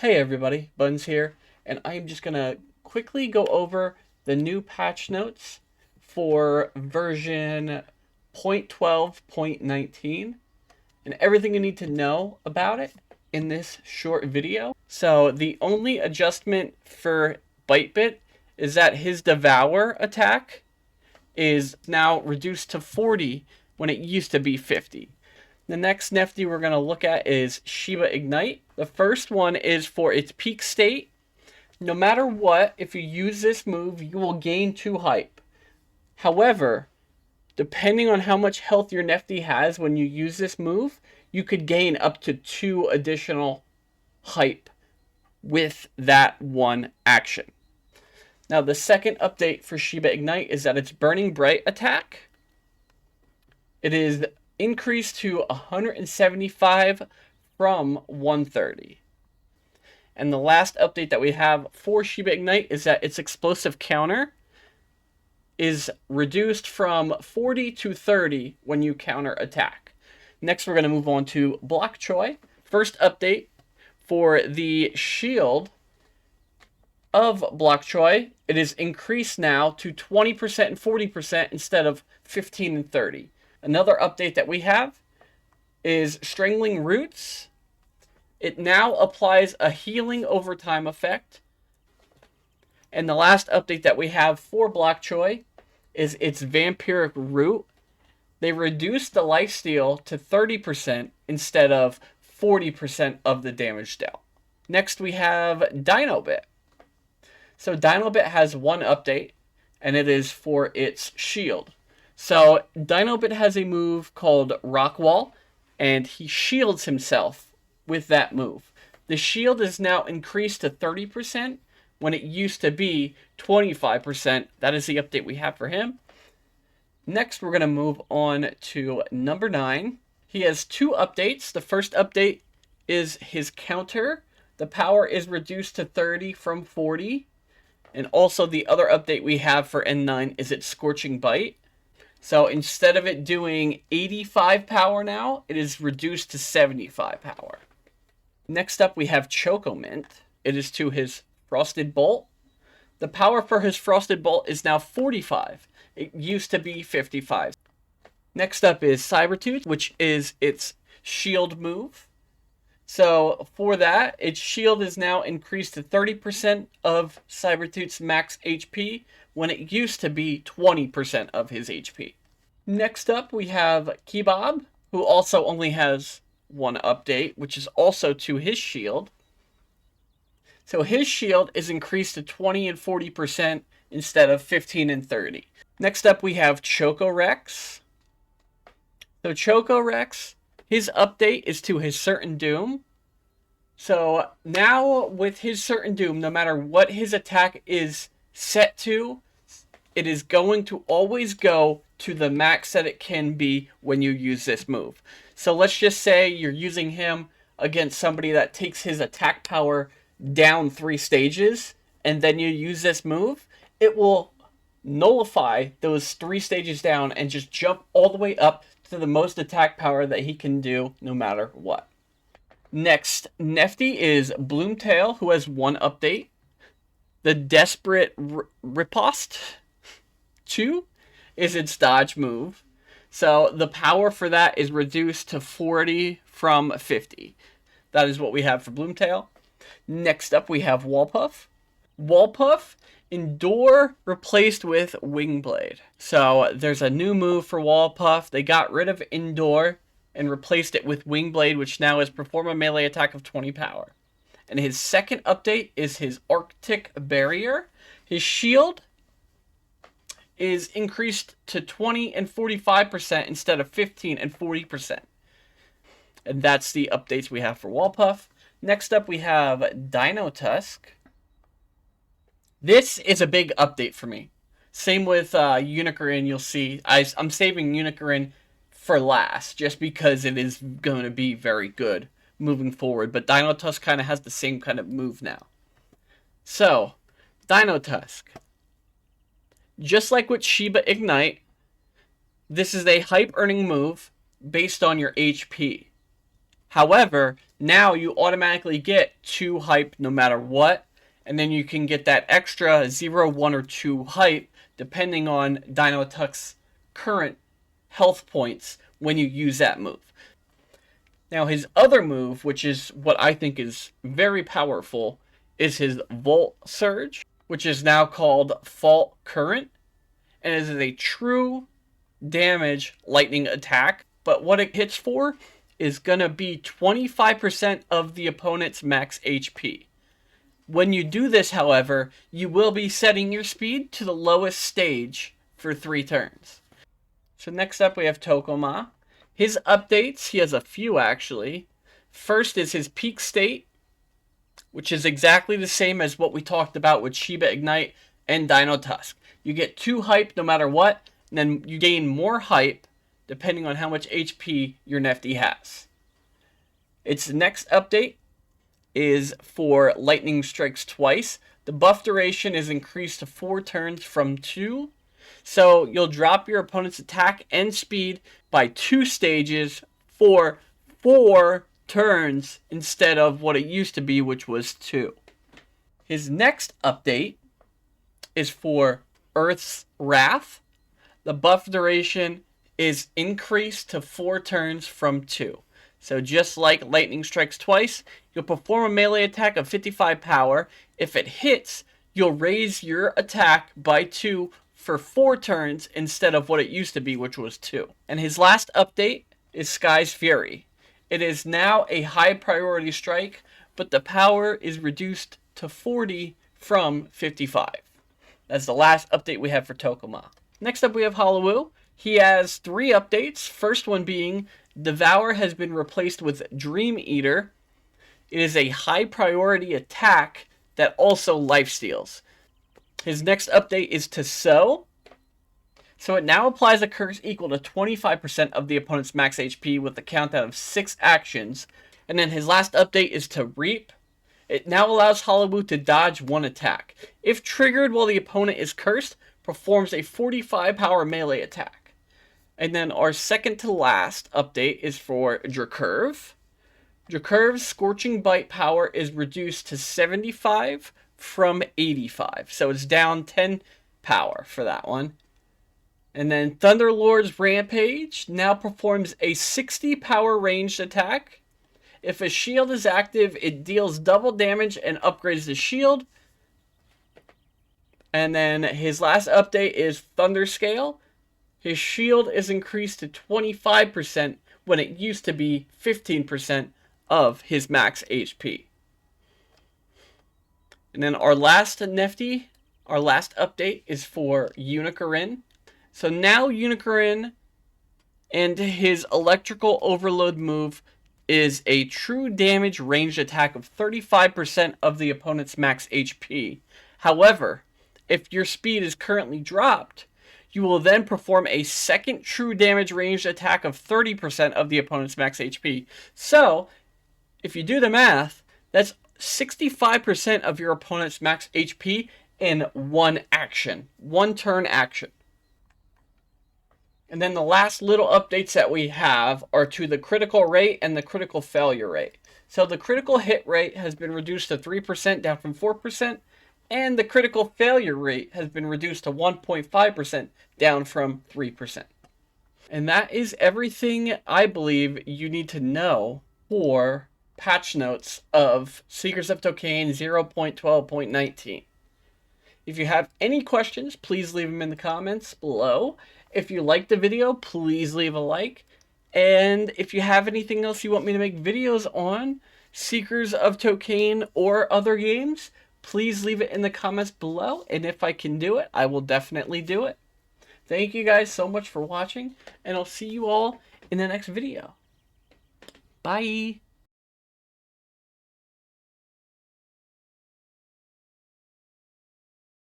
Hey everybody, Buns here, and I'm just gonna quickly go over the new patch notes for version 0.12.19 and everything you need to know about it in this short video. So the only adjustment for BiteBit is that his Devour attack is now reduced to 40 when it used to be 50. The next Neftie we're going to look at is Shiba Ignite. The first one is for its peak state. No matter what, if you use this move, you will gain 2 hype. However, depending on how much health your Neftie has when you use this move, you could gain up to 2 additional hype with that one action. Now, the second update for Shiba Ignite is that its Burning Bright attack, it is increased to 175 from 130. And the last update that we have for Shiba Ignite is that its explosive counter is reduced from 40 to 30 when you counter attack. Next, we're going to move on to Block Choi. First update for the shield of Block Choi, it is increased now to 20% and 40% instead of 15 and 30. Another update that we have is Strangling Roots. It now applies a healing overtime effect. And the last update that we have for Block Choi is its Vampiric Root. They reduced the lifesteal to 30% instead of 40% of the damage dealt. Next we have Dinobit. So Dinobit has one update, and it is for its shield. So Dinobit has a move called Rock Wall, and he shields himself with that move. The shield is now increased to 30% when it used to be 25%. That is the update we have for him. Next, we're going to move on to number 9. He has 2 updates. The first update is his counter. The power is reduced to 30 from 40. And also the other update we have for N9 is its Scorching Bite. So instead of it doing 85 power now, it is reduced to 75 power. Next up we have Chocomint. It is to his Frosted Bolt. The power for his Frosted Bolt is now 45. It used to be 55. Next up is Cybertooth, which is its shield move. So for that, its shield is now increased to 30% of Cybertooth's max HP when it used to be 20% of his HP. Next up, we have Kebab, who also only has one update, which is also to his shield. So his shield is increased to 20 and 40% instead of 15 and 30. Next up, we have Chocorex. So Chocorex, his update is to his Certain Doom. So now with his Certain Doom, no matter what his attack is set to, it is going to always go to the max that it can be when you use this move. So let's just say you're using him against somebody that takes his attack power down 3 stages, and then you use this move, it will nullify those 3 stages down and just jump all the way up to the most attack power that he can do no matter what. Next, Neftie is Bloomtail, who has one update. The Desperate Riposte 2 is its dodge move. So the power for that is reduced to 40 from 50. That is what we have for Bloomtail. Next up, we have Wallpuff. Wallpuff, Endure replaced with Wingblade. So there's a new move for Wallpuff. They got rid of Endure and replaced it with Wingblade, which now is perform a melee attack of 20 power. And his second update is his Arctic Barrier. His shield is increased to 20 and 45% instead of 15 and 40%. And that's the updates we have for Wallpuff. Next up, we have Dino Tusk. This is a big update for me. Same with Unicorn, you'll see. I'm saving Unicorn for last, just because it is going to be very good moving forward. But Dino Tusk kind of has the same kind of move now. So, Dino Tusk. Just like with Shiba Ignite, this is a hype earning move based on your HP. However, now you automatically get 2 hype no matter what. And then you can get that extra 0, 1, or 2 hype depending on Dinotuck's current health points when you use that move. Now his other move, which is what I think is very powerful, is his Volt Surge, which is now called Fault Current, and it is a true damage lightning attack. But what it hits for is going to be 25% of the opponent's max HP. When you do this, however, you will be setting your speed to the lowest stage for 3 turns. So next up we have Tokoma. His updates, he has a few actually. First is his peak state, which is exactly the same as what we talked about with Shiba Ignite and Dino Tusk. You get 2 hype no matter what, and then you gain more hype depending on how much HP your Neftie has. Its next update is for Lightning Strikes Twice. The buff duration is increased to 4 turns from 2. So you'll drop your opponent's attack and speed by 2 stages for 4 turns instead of what it used to be, which was 2. His next update is for Earth's Wrath. The buff duration is increased to 4 turns from 2. So just like Lightning Strikes Twice, you'll perform a melee attack of 55 power. If it hits, you'll raise your attack by 2 for 4 turns instead of what it used to be, which was 2. And his last update is Sky's Fury. It is now a high priority strike, but the power is reduced to 40 from 55. That's the last update we have for Tokoma. Next up we have Hallowoo. He has 3 updates. First one being Devour has been replaced with Dream Eater. It is a high priority attack that also lifesteals. His next update is to Sow. So it now applies a curse equal to 25% of the opponent's max HP with a countdown of 6 actions. And then his last update is to Reap. It now allows Hallowoo to dodge 1 attack. If triggered while the opponent is cursed, performs a 45 power melee attack. And then our second to last update is for Dracurve. Dracurve's Scorching Bite power is reduced to 75 from 85. So it's down 10 power for that one. And then Thunderlord's Rampage now performs a 60 power ranged attack. If a shield is active, it deals double damage and upgrades the shield. And then his last update is Thunderscale. His shield is increased to 25% when it used to be 15% of his max HP. And then our last Neftie, our last update is for Unicorn. So now Unicorn and his Electrical Overload move is a true damage ranged attack of 35% of the opponent's max HP. However, if your speed is currently dropped, you will then perform a second true damage ranged attack of 30% of the opponent's max HP. So, if you do the math, that's 65% of your opponent's max HP in 1 action. 1 turn action. And then the last little updates that we have are to the critical rate and the critical failure rate. So the critical hit rate has been reduced to 3% down from 4%. And the critical failure rate has been reduced to 1.5% down from 3%. And that is everything I believe you need to know for patch notes of Seekers of Tokane 0.12.19. If you have any questions, please leave them in the comments below. If you liked the video, please leave a like. And if you have anything else you want me to make videos on, Seekers of Tokane or other games, please leave it in the comments below, and if I can do it, I will definitely do it. Thank you guys so much for watching, and I'll see you all in the next video. Bye!